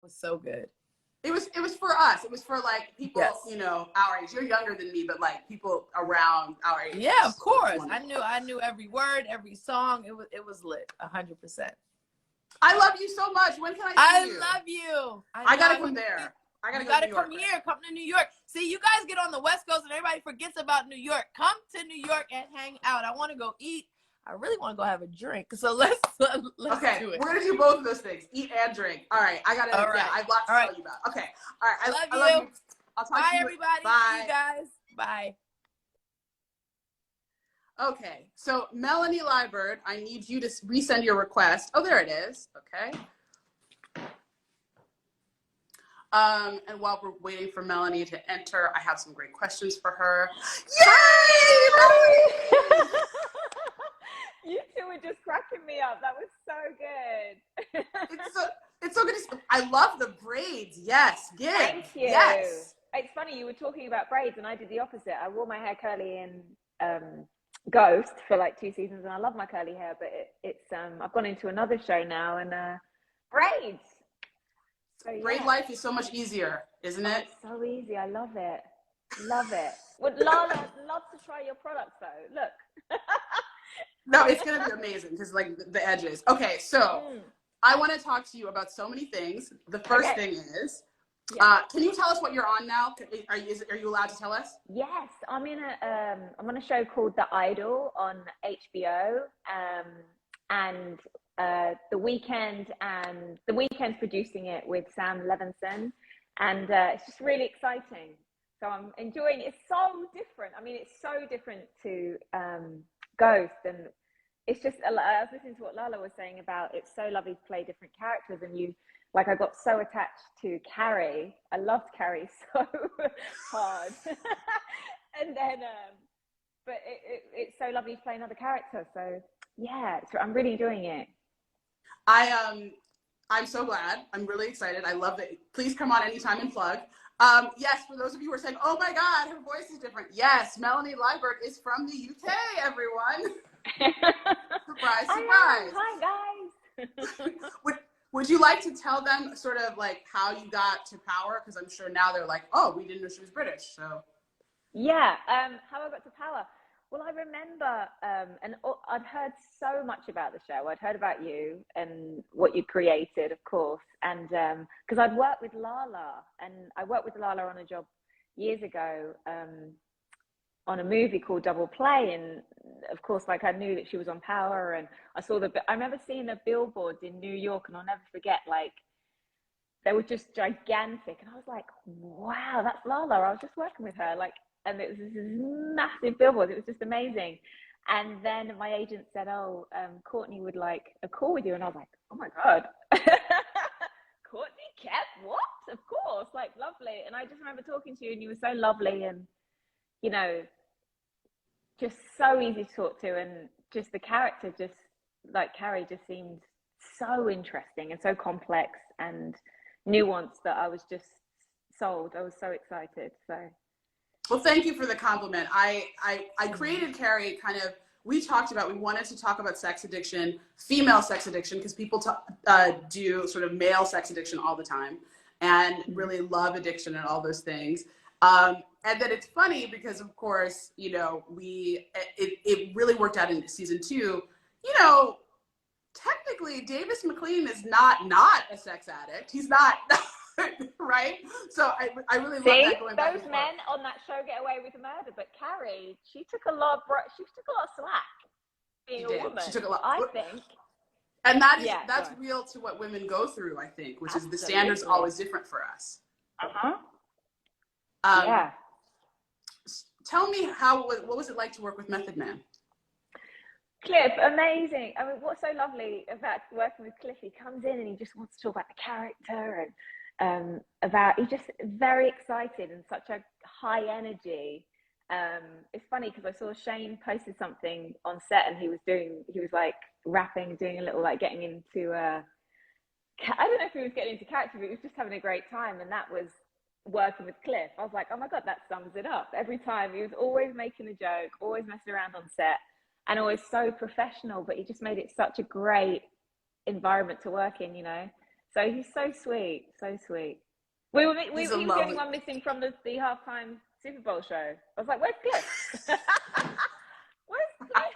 was so good. It was for us. It was for like people, Yes. you know, our age. You're younger than me, but like people around our age. Yeah, of course. I knew every word, every song. It was lit, 100%. I love you so much. When can I see you? I love you. I gotta come there. I gotta you go to gotta New York. come here. Come to New York. See, you guys get on the West Coast and everybody forgets about New York. Come to New York and hang out. I want to go eat. I really want to go have a drink. So let's okay, do it. We're gonna do both of those things. Eat and drink. All right. I gotta. All right. Yeah, I have lots to tell you about. Okay. All right. I love you. I'll talk Bye, to you. everybody. Bye. See you guys. Bye. Okay. So Melanie Liebert, I need you to resend your request. Oh, there it is. Okay. And while we're waiting for Melanie to enter, I have some great questions for her. Yay! You two were just cracking me up. That was so good. It's so good. I love the braids. Yes. Give. Thank you. Yes. It's funny, you were talking about braids and I did the opposite. I wore my hair curly in Ghost for like 2 seasons and I love my curly hair, but it's I've gone into another show now and braids. So, Braid life is so much easier, isn't it? It's so easy. I love it. Love it. Would Lala love to try your products though? Look. No, it's going to be amazing because like the edges. Okay, so I want to talk to you about so many things. The first thing is, can you tell us what you're on now? Are you allowed to tell us? Yes, I'm on a show called The Idol on HBO, and The Weeknd's producing it with Sam Levinson, and it's just really exciting. So I'm enjoying it. It's so different. I mean, it's so different to Ghost, and it's just, I was listening to what Lala was saying about it's so lovely to play different characters, and you, like, I got so attached to Carrie. I loved Carrie so hard. And then, but it's so lovely to play another character. So yeah, I'm really enjoying it. I'm so glad. I'm really excited. I love it. Please come on anytime and plug. Yes, for those of you who are saying, oh my God, her voice is different. Yes, Melanie Liebert is from the UK, everyone. Surprise, surprise. Hi, guys. Would you like to tell them sort of like how you got to power? Because I'm sure now they're like, oh, we didn't know she was British. So yeah, how I got to power. Well, I remember, and I'd heard so much about the show. I'd heard about you and what you created, of course. And because I'd worked with Lala, and I worked with Lala on a job years ago on a movie called Double Play. And of course, like, I knew that she was on Power, and I remember seeing the billboards in New York, and I'll never forget, like, they were just gigantic. And I was like, wow, that's Lala. I was just working with her. Like, and it was this massive billboard. It was just amazing. And then my agent said, oh, Kourtney would like a call with you. And I was like, oh my God. Kourtney Kemp, what? Of course, like, lovely. And I just remember talking to you, and you were so lovely, and, you know, just so easy to talk to. And just the character, just like Carrie, just seemed so interesting and so complex and nuanced that I was just sold. I was so excited. So. Well, thank you for the compliment. I created Carrie kind of, we wanted to talk about sex addiction, female sex addiction, because people do sort of male sex addiction all the time and really love addiction and all those things. And then it's funny because, of course, you know, it really worked out in season 2. You know, technically, Davis McLean is not a sex addict. He's not. Right? So I really love that going back and forth. Those men on that show get away with murder, but Carrie, she took a lot of slack being a woman. She took a lot, I think. And that's real to what women go through, I think, which is the standard's always different for us. Yeah. Tell me what was it like to work with Method Man? Cliff, amazing. I mean, what's so lovely about working with Cliff, he comes in and he just wants to talk about the character and he's just very excited and such a high energy. It's funny because I saw Shane posted something on set, and he was like rapping, doing a little, like, getting into I don't know if he was getting into character, but he was just having a great time. And that was working with Cliff. I was like, oh my God, that sums it up. Every time he was always making a joke, always messing around on set, and always so professional, but he just made it such a great environment to work in, you know. So he's so sweet, so sweet. He's a He was the only lovely. one missing from the halftime Super Bowl show. I was like, where's Cliff? Where's Cliff?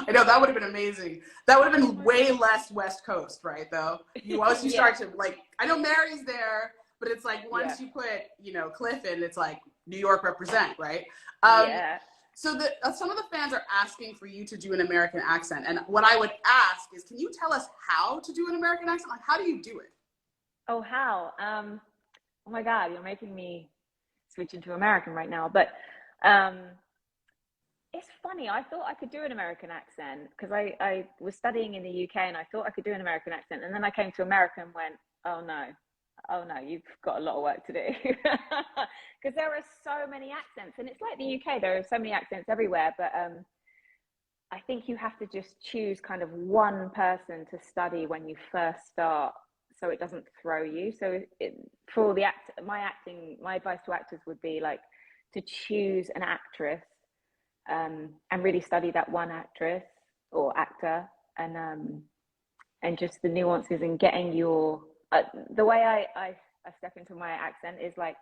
I know that would have been amazing. That would have been way less West Coast, right? Though once you start to like, I know Mary's there, but it's like once you put Cliff in, it's like New York represent, right? Yeah. So some of the fans are asking for you to do an American accent, and what I would ask is, can you tell us how to do an American accent? Like, how do you do it? Oh, how? Oh my God, you're making me switch into American right now. But it's funny. I thought I could do an American accent because I was studying in the UK and I thought I could do an American accent. And then I came to America and went, oh no, you've got a lot of work to do. Because there are so many accents. And it's like the UK, there are so many accents everywhere. But I think you have to just choose kind of one person to study when you first start, so it doesn't throw you. So for my advice to actors would be like to choose an actress and really study that one actress or actor, and just the nuances and getting your the way I step into my accent is like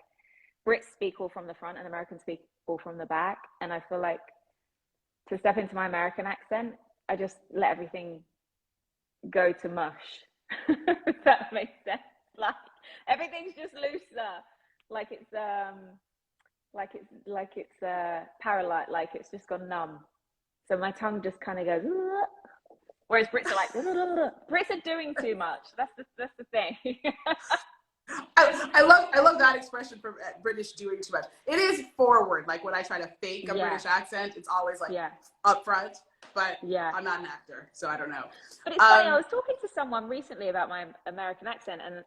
Brits speak all from the front and Americans speak all from the back, and I feel like to step into my American accent, I just let everything go to mush. If that makes sense. Like everything's just looser. Like it's paralyzed, like it's just gone numb. So my tongue just kind of goes. Whereas Brits are like, Brits are doing too much. That's the thing. I love that expression for British doing too much. It is forward. Like when I try to fake a British accent, it's always like up front. But I'm not an actor, so I don't know. But it's funny. I was talking to someone recently about my American accent, and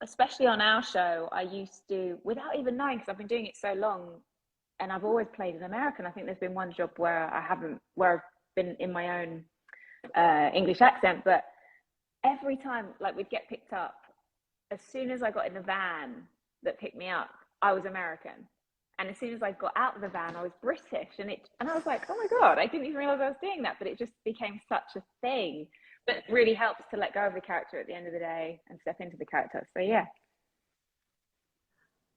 especially on our show, I used to, without even knowing, because I've been doing it so long, and I've always played an American. I think there's been one job where I've been in my own English accent, but every time, like, we'd get picked up, as soon as I got in the van that picked me up, I was American. And as soon as I got out of the van, I was British. And I was like, oh my God, I didn't even realize I was doing that. But it just became such a thing. But it really helps to let go of the character at the end of the day and step into the character. So yeah.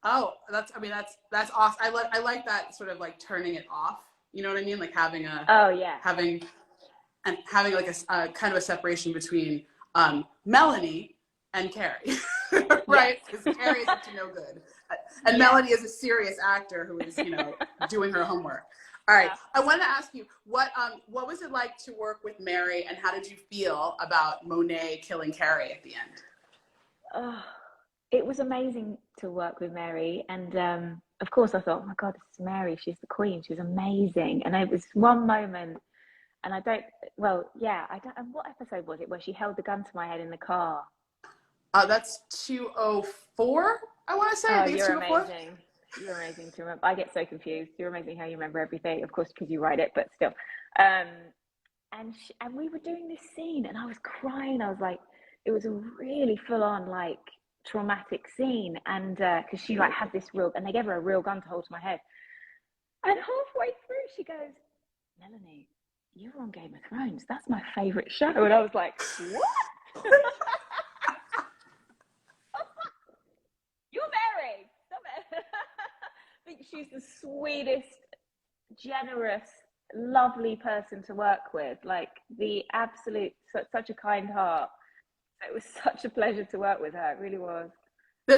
Oh, that's awesome. I like that sort of like turning it off. You know what I mean? Like having like a kind of a separation between Melanie and Carrie, right? Because Carrie is up to no good, and Melanie is a serious actor who is doing her homework. All right, I wanted to ask you what was it like to work with Mary, and how did you feel about Monet killing Carrie at the end? It was amazing to work with Mary, and of course I thought, oh my God, this is Mary. She's the queen. She's amazing. And it was one moment, and I don't. And what episode was it where she held the gun to my head in the car? That's 204. I want to say. I think it's 204. Amazing. You're amazing to remember. I get so confused. You're amazing how you remember everything, of course, because you write it, but still. And we were doing this scene, and I was crying. I was like, it was a really full-on like traumatic scene, and because she like had this real, and they gave her a real gun to hold to my head. And halfway through, she goes, Melanie, you were on Game of Thrones. That's my favorite show. And I was like, what? You're Mary. Stop it. I think she's the sweetest, generous, lovely person to work with. Like the absolute, such a kind heart. It was such a pleasure to work with her. It really was.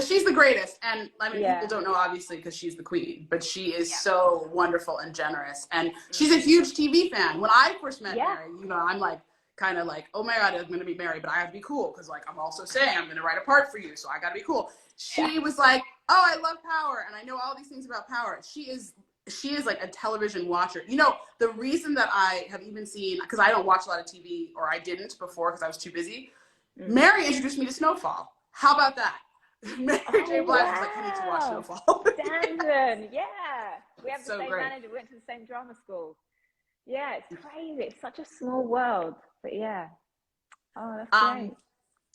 She's the greatest, and I mean, people don't know obviously because she's the queen, but she is so wonderful and generous, and she's a huge TV fan. When I first met Mary, I'm like, kind of like, oh my God, I'm going to meet Mary, but I have to be cool because like I'm also saying I'm going to write a part for you, so I got to be cool. She was like, oh, I love Power, and I know all these things about Power. She is like a television watcher. The reason that I have even seen, because I don't watch a lot of TV, or I didn't before because I was too busy. Mary introduced me to Snowfall. How about that? Mary J. Blige was like, you need to watch Snowfall. Stanton, we have the same great. manager. We went to the same drama school. Yeah, it's crazy. It's such a small world, but yeah. Oh, that's great.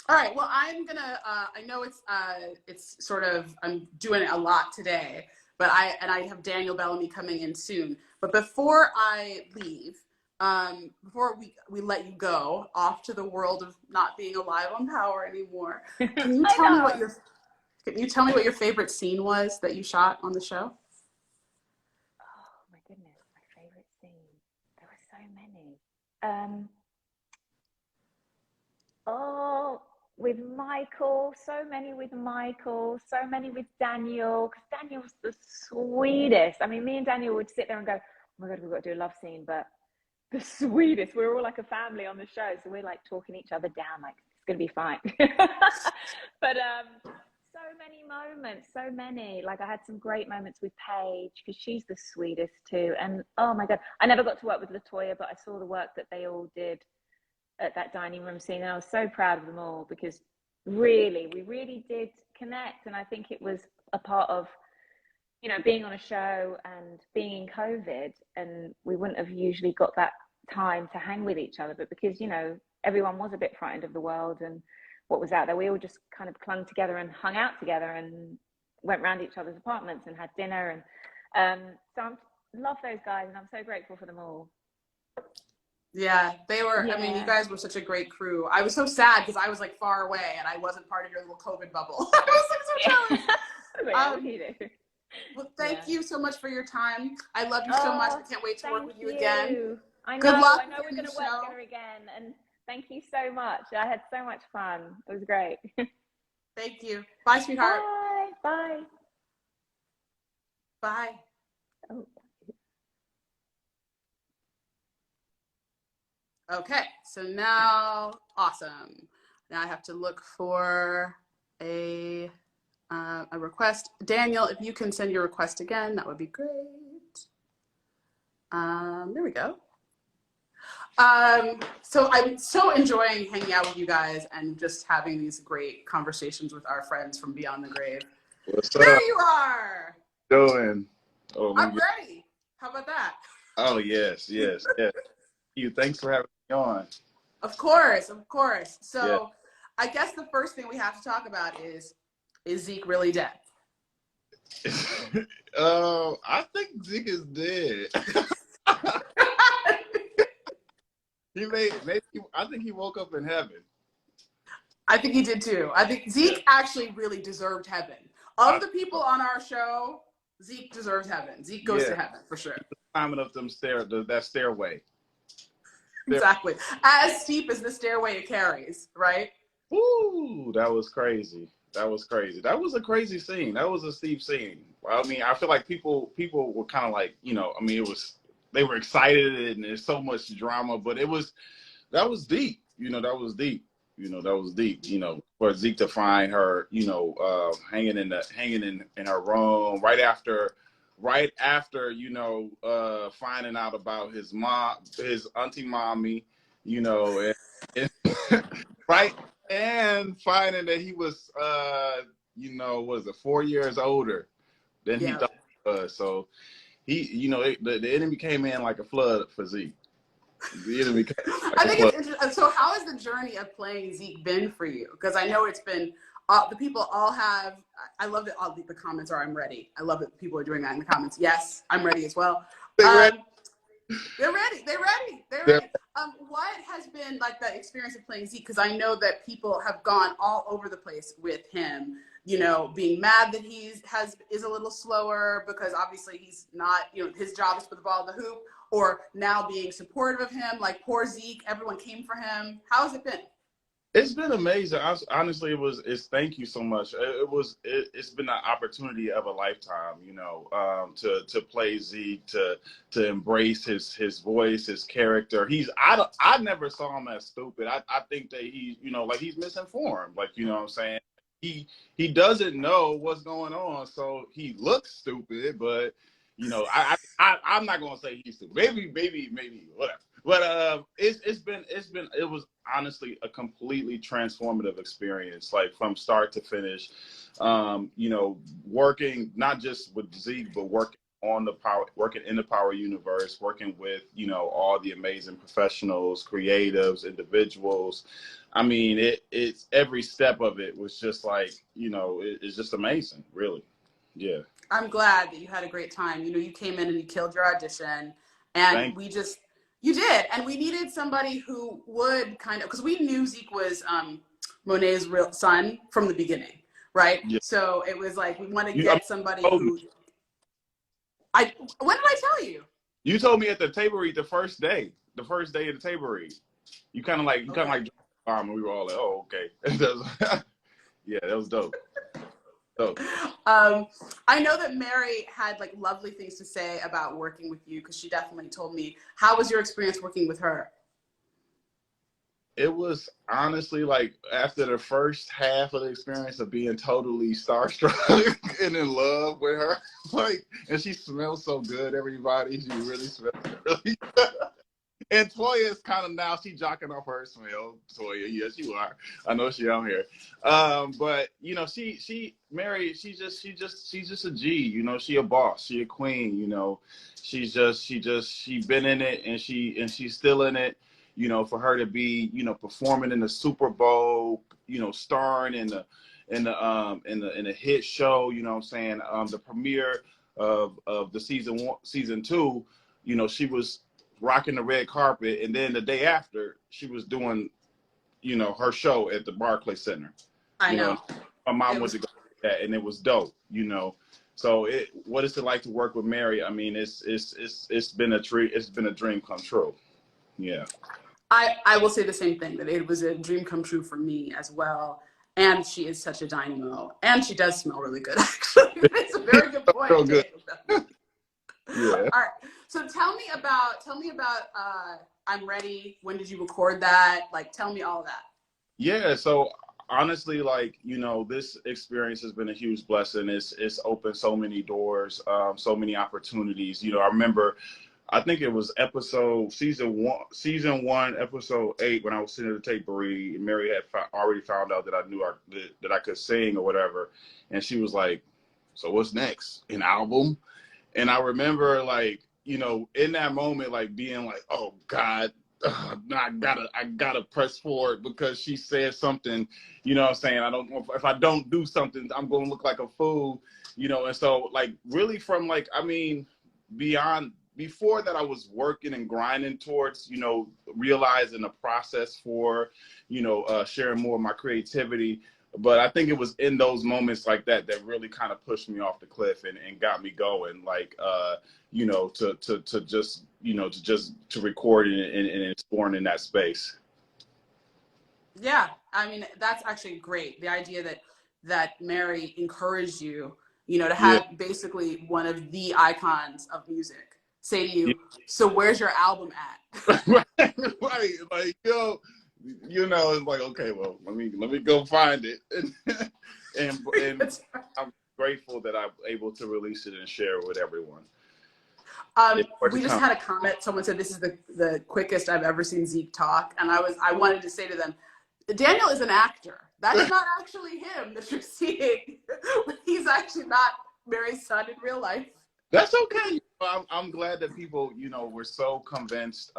All right. Well, I'm gonna. I know it's sort of. I'm doing it a lot today, but I have Daniel Bellamy coming in soon. But before I leave, before we let you go off to the world of not being alive on Power anymore, can you I tell me know. can you tell me what your favorite scene was that you shot on the show? Oh my goodness, my favorite scene. There were so many. Um, oh, with Michael, so many with Michael, so many with Daniel, because Daniel's the sweetest. I mean, me and Daniel would sit there and go, oh my God, we've got to do a love scene, but the sweetest. We're all like a family on the show, so we're like talking each other down, like it's gonna be fine. But so many moments, so many. Like I had some great moments with Paige because she's the sweetest too. And oh my God, I never got to work with Latoya, but I saw the work that they all did at that dining room scene, and I was so proud of them all because really, we really did connect. And I think it was a part of, you know, being on a show and being in COVID, and we wouldn't have usually got that time to hang with each other. But because, you know, everyone was a bit frightened of the world and what was out there, we all just kind of clung together and hung out together and went round each other's apartments and had dinner. And so I love those guys, and I'm so grateful for them all. Yeah, they were, I mean, you Yeah. guys were such a great crew. I was so sad because I was like far away and I wasn't part of your little COVID bubble. I was like so jealous. Yeah, what do you do? Well, thank Yeah. you so much for your time. I love you so much. Oh, I can't wait to work thank with you again. you. I Good know, luck I know with we're your going new to work show. together again. And thank you so much. I had so much fun. It was great. Thank you. Bye, sweetheart. Bye. Bye. Bye. Oh. Okay, so now, awesome. Now I have to look for a request. Daniel, if you can send your request again, that would be great. There we go. So I'm so enjoying hanging out with you guys and just having these great conversations with our friends from Beyond the Grave. What's There up? you are. Doing? Oh, I'm ready. How about that? oh yes, yes, yes. Thanks for having me on. Of course, of course. So Yeah. I guess the first thing we have to talk about is Zeke really dead? I think Zeke is dead. I think he woke up in heaven. I think he did too. I think Zeke actually really deserved heaven. Of the people on our show, Zeke deserves heaven. Zeke goes to heaven for sure. Climbing up that stairway. Exactly. As steep as the stairway it carries, right? Ooh, that was crazy. That was crazy. That was a crazy scene. That was a steep scene. I mean, I feel like people were kind of like, you know, I mean, they were excited and there's so much drama, but that was deep. You know, that was deep. You know, that was deep. You know, for Zeke to find her, you know, hanging in her room right after, you know, finding out about his auntie mommy, you know, and right, and finding that he was, you know, was it 4 years older than he thought he was. So you know, the enemy came in like a flood for Zeke. The enemy came in like I a think flood. it's interesting. So how has the journey of playing Zeke been for you? Because I know it's been, the people all have, I love that all the comments are, I'm ready. I love that people are doing that in the comments. Yes, I'm ready as well. They're ready. They're ready. What has been like the experience of playing Zeke? Because I know that people have gone all over the place with him, you know, being mad that is a little slower because obviously he's not, you know, his job is to put the ball in the hoop, or now being supportive of him, like poor Zeke, everyone came for him. How has it been? It's been amazing. Honestly, it's thank you so much. It's been an opportunity of a lifetime, you know, to play Zeke, to embrace his voice, his character. I never saw him as stupid. I think that you know, like he's misinformed. Like, you know what I'm saying? He doesn't know what's going on, so he looks stupid. But you know, I'm not gonna say he's stupid. Maybe whatever. But it was honestly a completely transformative experience, like from start to finish. You know, working not just with Zeke, but working in the Power universe, working with, you know, all the amazing professionals, creatives, individuals. I mean, it's every step of it was just like, you know, it's just amazing, really. Yeah. I'm glad that you had a great time. You know, you came in and you killed your audition, and You did, and we needed somebody who would kind of, because we knew Zeke was Monet's real son from the beginning, right? Yeah. So it was like we want to You, I mean, get somebody told who. me. When did I tell you? You told me at the table read the first day of the table read. You kind of like and we were all like, oh, okay. Yeah, that was dope. Dope. I know that Mary had like lovely things to say about working with you, because she definitely told me. How was your experience working with her? It was honestly like after the first half of the experience of being totally starstruck and in love with her, like, and she smells so good, everybody. She really smells really good. And Toya is kind of now, she jocking off her smell. Toya, yes, you are. I know she out here. But you know, Mary, she's just a G. You know, she a boss. She a queen. You know, she been in it, and she's still in it. You know, for her to be, you know, performing in the Super Bowl, you know, starring in the hit show. You know what I'm saying? The premiere of the season 2. You know, she was rocking the red carpet, and then the day after she was doing, you know, her show at the Barclays Center. I know. My mom went to go to that, and it was dope, you know. So what is it like to work with Mary? I mean, it's been a dream come true. Yeah. I will say the same thing, that it was a dream come true for me as well. And she is such a dynamo, and she does smell really good. Actually, it's a very good point. So good. Yeah. All right. So tell me about I'm Ready. When did you record that? Like, tell me all of that. Yeah. So honestly, like, you know, this experience has been a huge blessing. It's opened so many doors, so many opportunities. You know, I remember, I think it was season one, episode 8, when I was sitting at the tape read, Mary had already found out that I knew that I could sing or whatever. And she was like, so what's next? An album? And I remember, like, you know, in that moment, like being like, oh God, I gotta press forward, because she said something, you know what I'm saying? I don't know if I don't do something, I'm gonna look like a fool, you know? And so, like, really from, like, I mean, before that, I was working and grinding towards, you know, realizing the process for, you know, sharing more of my creativity. But I think it was in those moments like that really kind of pushed me off the cliff and got me going, like, you know, to just, you know, to record and exploring in that space. Yeah, I mean, that's actually great. The idea that Mary encouraged you, you know, to have basically one of the icons of music say to you, so where's your album at? Right, like, yo, you know, it's like, okay, well, let me go find it. and I'm grateful that I'm able to release it and share it with everyone. We just had a comment. Someone said this is the quickest I've ever seen Zeke talk, and I wanted to say to them, Daniel is an actor. That's not actually him that you're seeing. He's actually not Mary's son in real life. That's okay. I'm glad that people, you know, were so convinced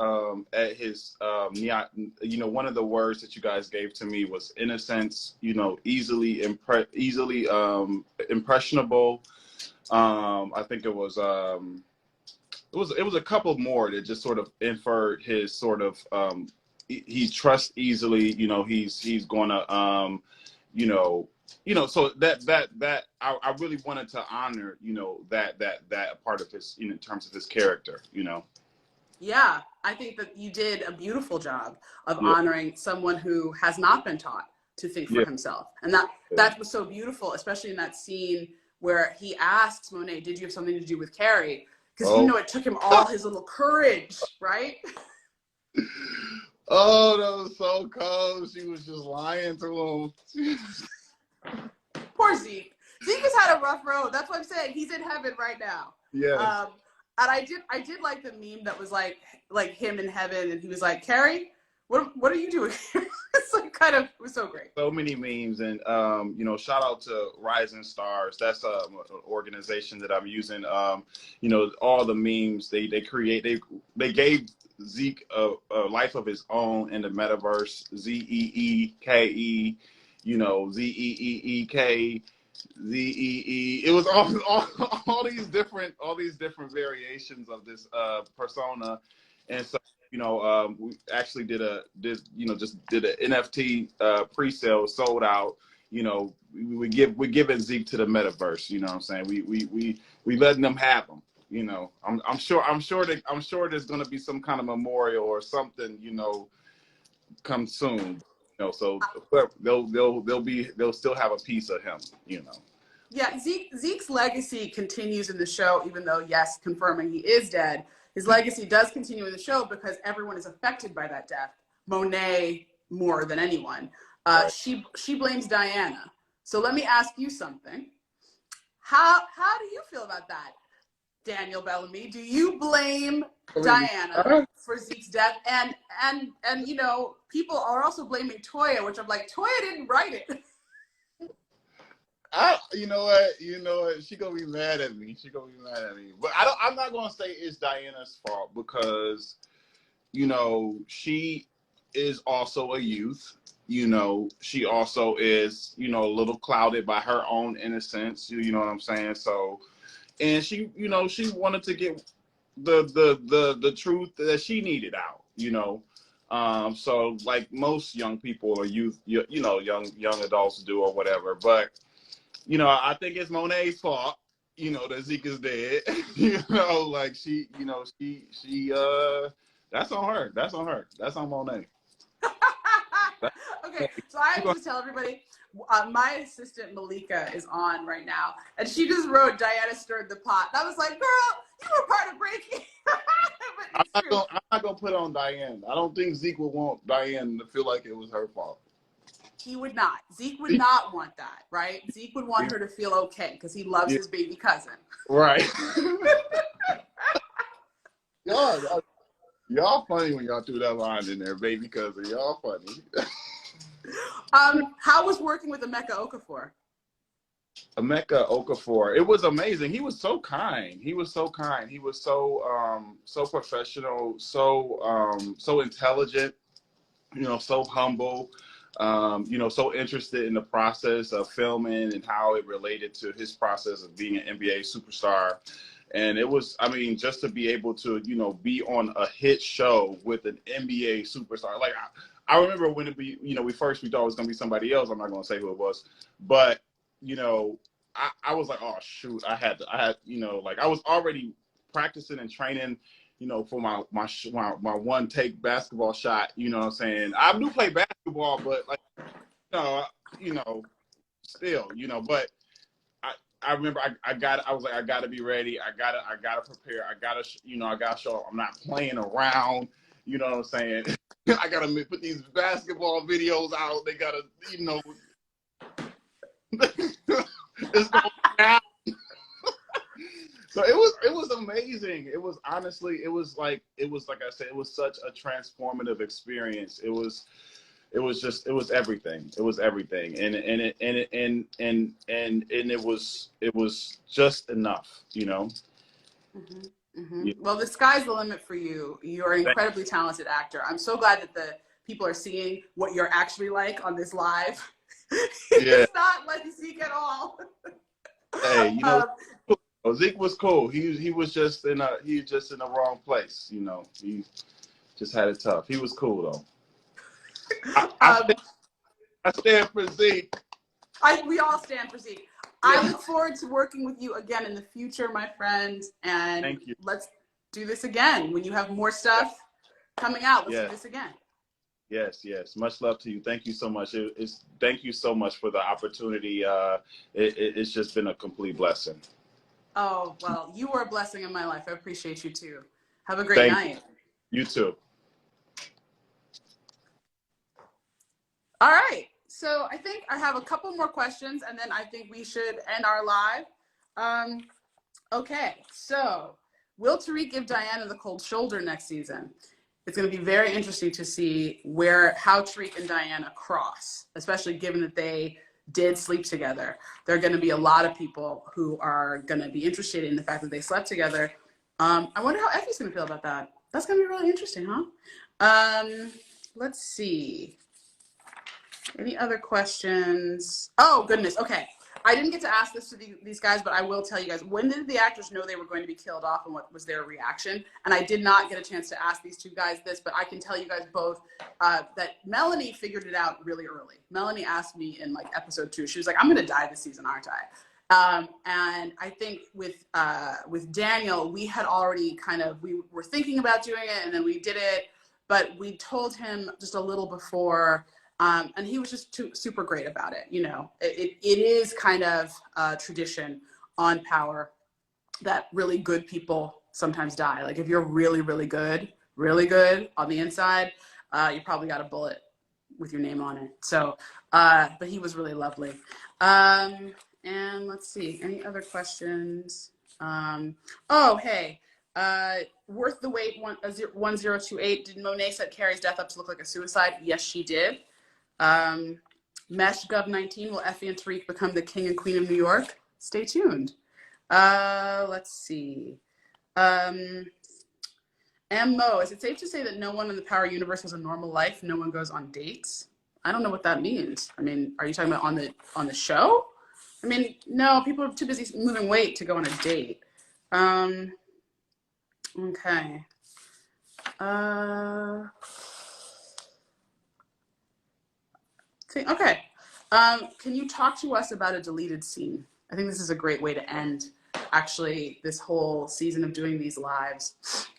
at his, you know, one of the words that you guys gave to me was innocence, you know, easily impressionable. I think it was a couple more that just sort of inferred his sort of, he trusts easily, you know, he's gonna, you know, so that I really wanted to honor, you know, that part of his, you know, in terms of his character, you know. Yeah, I think that you did a beautiful job of honoring someone who has not been taught to think for himself, and that was so beautiful, especially in that scene where he asks Monet, "Did you have something to do with Carrie?" Because you know it took him all his little courage, right? Oh, that was so cold. She was just lying to him. Poor Zeke. Zeke has had a rough road. That's what I'm saying. He's in heaven right now. Yes. And I did like the meme that was like him in heaven, and he was like, Carrie, what are you doing here? It's like kind of, it was so great. So many memes, and you know, shout out to Rising Stars. That's an organization that I'm using. You know, all the memes they create, they gave Zeke a life of his own in the metaverse. ZEEKE, you know, ZEEEK, ZEE. It was all these different variations of this persona, and so, we actually did just did an NFT pre-sale, sold out. We're giving Zeke to the metaverse. You know what I'm saying? We letting them have them. I'm sure there's gonna be some kind of memorial or something, come soon. So they'll still have a piece of him. Yeah, Zeke's legacy continues in the show, even though, yes, confirming he is dead. His legacy does continue in the show because everyone is affected by that death. Monet more than anyone. Right. She blames Diana. So let me ask you something. How do you feel about that, Daniel Bellamy? Do you blame Diana for Zeke's death? And people are also blaming Toya, which I'm like, Toya didn't write it. You know what? She gonna be mad at me. But I'm not gonna say it's Diana's fault because, she is also a youth. She also is, a little clouded by her own innocence. You know what I'm saying? So, and she wanted to get the truth that she needed out. So like most young people or youth, young adults do or whatever, but. I think it's Monet's fault, that Zeke is dead. Like she that's on her. That's on Monet. Okay, so I have to tell everybody, my assistant Malika is on right now, and she just wrote Diana stirred the pot. And I was like, girl, you were part of breaking. I'm not gonna put on Diane. I don't think Zeke would want Diane to feel like it was her fault. He would not. Zeke would not want that, right? Zeke would want her to feel okay because he loves his baby cousin. Right. y'all funny when y'all threw that line in there, baby cousin. Y'all funny. How was working with Emeka Okafor? Emeka Okafor, it was amazing. He was so kind. He was so so professional, so intelligent. So humble. So interested in the process of filming and how it related to his process of being an NBA superstar. And it was, just to be able to, be on a hit show with an NBA superstar. Like, I remember when we thought it was going to be somebody else. I'm not going to say who it was. But, I was like, oh, shoot, I had, I was already practicing and training, for my one take basketball shot, you know what I'm saying? I do play basketball, but still, but I remember I was like, I gotta be ready. I gotta prepare. I gotta show up. I'm not playing around. You know what I'm saying? I gotta put these basketball videos out. They gotta, it's going down. So it was amazing. It was honestly, it was like I said, it was such a transformative experience. It was everything. It was everything. And it was just enough, Mm-hmm. Mm-hmm. Yeah. Well, the sky's the limit for you. You're an incredibly talented actor. I'm so glad that the people are seeing what you're actually like on this live. It's not like Zeke at all. Hey, Zeke was cool. He was just in the wrong place. He just had it tough. He was cool though. I stand for Zeke. We all stand for Zeke. I look forward to working with you again in the future, my friend. And thank you. Let's do this again when you have more stuff coming out. Let's do this again. Yes. Much love to you. Thank you so much. Thank you so much for the opportunity. It's just been a complete blessing. Oh, well, you were a blessing in my life. I appreciate you too. Have a great night. You too. All right. So I think I have a couple more questions and then I think we should end our live. Okay. So will Tariq give Diana the cold shoulder next season? It's going to be very interesting to see how Tariq and Diana cross, especially given that they did sleep together. There are going to be a lot of people who are going to be interested in the fact that they slept together. I wonder how Effie's going to feel about that. That's going to be really interesting, huh? Let's see. Any other questions? Oh, goodness. Okay. I didn't get to ask this to these guys, but I will tell you guys, when did the actors know they were going to be killed off and what was their reaction? And I did not get a chance to ask these two guys this, but I can tell you guys both that Melanie figured it out really early. Melanie asked me in like episode 2, she was like, I'm going to die this season, aren't I? And I think with Daniel, we had already we were thinking about doing it, and then we did it, but we told him just a little before. And he was just super great about it. You know, it is kind of a tradition on Power that really good people sometimes die. Like if you're really, really good on the inside, you probably got a bullet with your name on it. So, but he was really lovely. And let's see, any other questions? Oh, hey, worth the wait 1028. Did Monet set Carrie's death up to look like a suicide? Yes, she did. Mesh Gov 19, will Effie and Tariq become the king and queen of New York? Stay tuned. Let's see. Mo, is it safe to say that no one in the Power universe has a normal life? No one goes on dates? I don't know what that means. I mean, are you talking about on the show? I mean, no, people are too busy moving weight to go on a date. Okay. Okay. Can you talk to us about a deleted scene? I think this is a great way to end, actually, this whole season of doing these lives.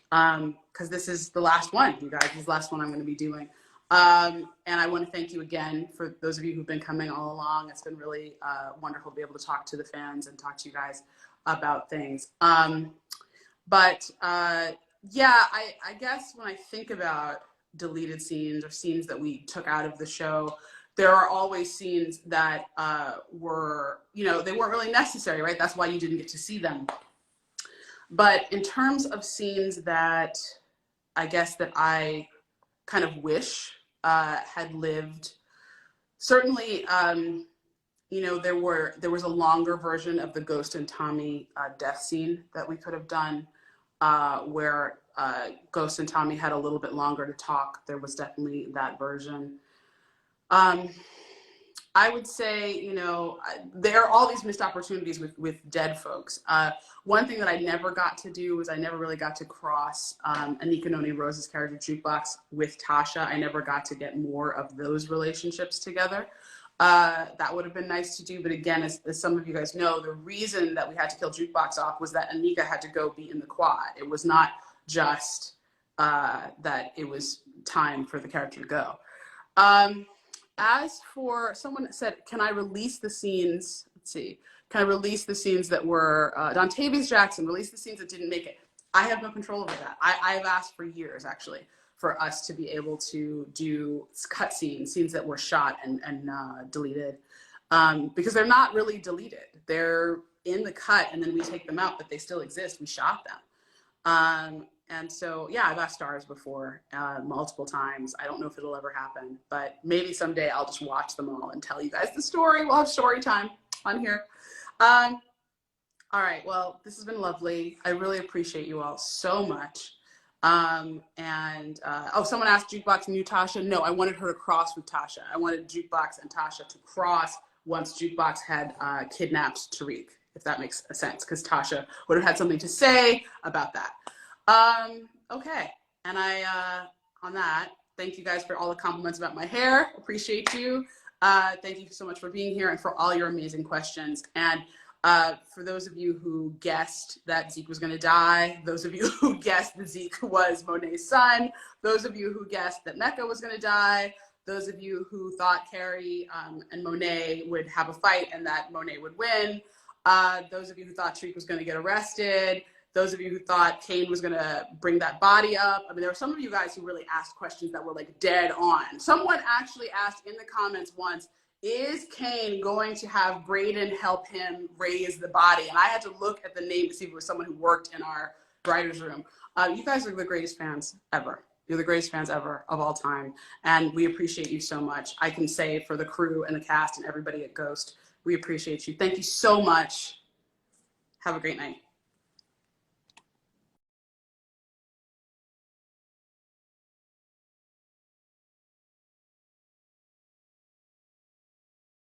Because this is the last one, you guys. This is the last one I'm going to be doing. And I want to thank you again for those of you who've been coming all along. It's been really wonderful to be able to talk to the fans and talk to you guys about things. Yeah, I guess when I think about deleted scenes or scenes that we took out of the show, there are always scenes that were, you know, they weren't really necessary, right? That's why you didn't get to see them. But in terms of scenes that I guess that I kind of wish had lived, certainly, you know, there was a longer version of the Ghost and Tommy death scene that we could have done, where Ghost and Tommy had a little bit longer to talk. There was definitely that version. I would say, you know, there are all these missed opportunities with dead folks. One thing that I never got to do was I never really got to cross Anika Noni Rose's character Jukebox with Tasha. I never got to get more of those relationships together. That would have been nice to do. But again, as some of you guys know, the reason that we had to kill Jukebox off was that Anika had to go be in the quad. It was not just that it was time for the character to go. As for, someone said, can I release the scenes? Let's see. Can I release the scenes that were, Dontavious Jackson, release the scenes that didn't make it? I have no control over that. I've asked for years, actually, for us to be able to do cut scenes that were shot and deleted, because they're not really deleted. They're in the cut and then we take them out, but they still exist. We shot them. And so, yeah, I've asked stars before, multiple times. I don't know if it'll ever happen, but maybe someday I'll just watch them all and tell you guys the story. We'll have story time on here. All right, well, this has been lovely. I really appreciate you all so much. Oh, someone asked Jukebox knew Tasha. No, I wanted her to cross with Tasha. I wanted Jukebox and Tasha to cross once Jukebox had kidnapped Tariq, if that makes sense, because Tasha would have had something to say about that. Okay, and on that, thank you guys for all the compliments about my hair. Appreciate you. Thank you so much for being here and for all your amazing questions. And for those of you who guessed that Zeke was going to die, those of you who guessed that Zeke was Monet's son, those of you who guessed that Mecca was going to die, those of you who thought Carrie and Monet would have a fight and that Monet would win, those of you who thought Tariq was going to get arrested, those of you who thought Kane was going to bring that body up. I mean, there were some of you guys who really asked questions that were like dead on. Someone actually asked in the comments once, is Kane going to have Braden help him raise the body? And I had to look at the name to see if it was someone who worked in our writer's room. You guys are the greatest fans ever. You're the greatest fans ever of all time. And we appreciate you so much. I can say for the crew and the cast and everybody at Ghost, we appreciate you. Thank you so much. Have a great night.